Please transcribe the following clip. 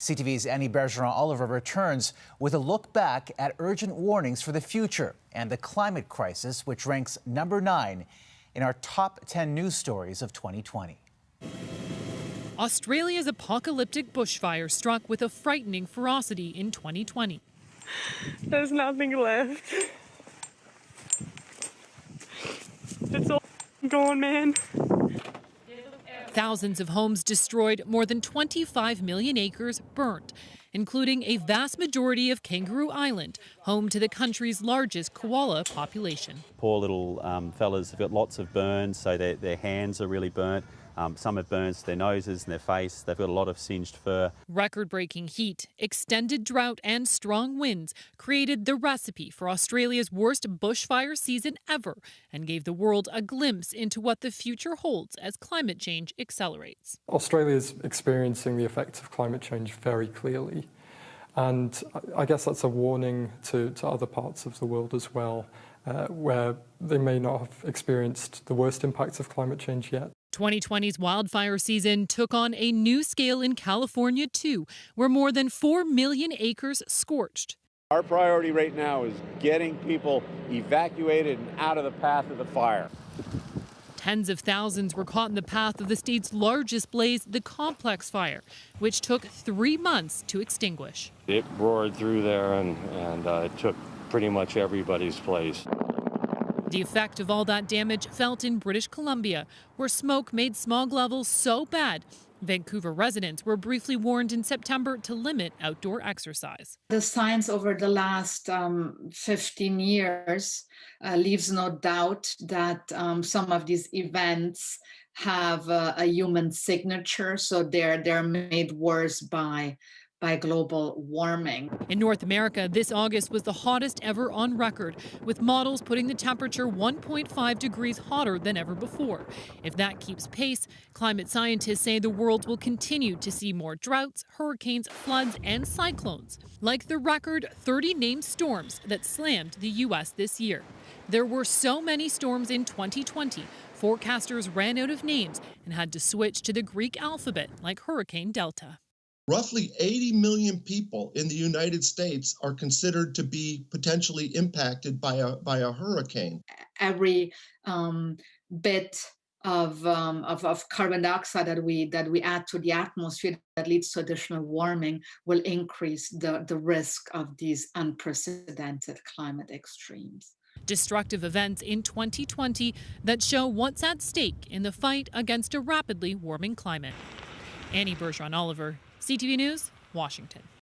CTV's Bergeron-Oliver returns with a look back at urgent warnings for the future and the climate crisis, which ranks number 9 in our top 10 news stories of 2020. Australia's apocalyptic bushfire struck with a frightening ferocity in 2020. There's nothing left. It's all gone, man. Thousands of homes destroyed, more than 25 million acres burnt, including a vast majority of Kangaroo Island, home to the country's largest koala population. Poor little fellas have got lots of burns, so their hands are really burnt. Some have burns to their noses and their face. They've got a lot of singed fur. Record-breaking heat, extended drought and strong winds created the recipe for Australia's worst bushfire season ever and gave the world a glimpse into what the future holds as climate change accelerates. Australia's experiencing the effects of climate change very clearly. And I guess that's a warning to other parts of the world as well, where they may not have experienced the worst impacts of climate change yet. 2020's wildfire season took on a new scale in California, too, where more than 4 million acres scorched. Our priority right now is getting people evacuated and out of the path of the fire. Tens of thousands were caught in the path of the state's largest blaze, the Complex Fire, which took 3 months to extinguish. It roared through there and it took pretty much everybody's place. The effect of all that damage felt in British Columbia, where smoke made smog levels so bad, Vancouver residents were briefly warned in September to limit outdoor exercise. The science over the last 15 years leaves no doubt that some of these events have a human signature, so they're made worse by global warming. In North America, this August was the hottest ever on record, with models putting the temperature 1.5 degrees hotter than ever before. If that keeps pace, climate scientists say the world will continue to see more droughts, hurricanes, floods, and cyclones, like the record 30 named storms that slammed the U.S. this year. There were so many storms in 2020, forecasters ran out of names and had to switch to the Greek alphabet, like Hurricane Delta. Roughly 80 million people in the United States are considered to be potentially impacted by a hurricane. Every bit of carbon dioxide that we add to the atmosphere that leads to additional warming will increase the risk of these unprecedented climate extremes. Destructive events in 2020 that show what's at stake in the fight against a rapidly warming climate. Bergeron-Oliver, CTV News, Washington.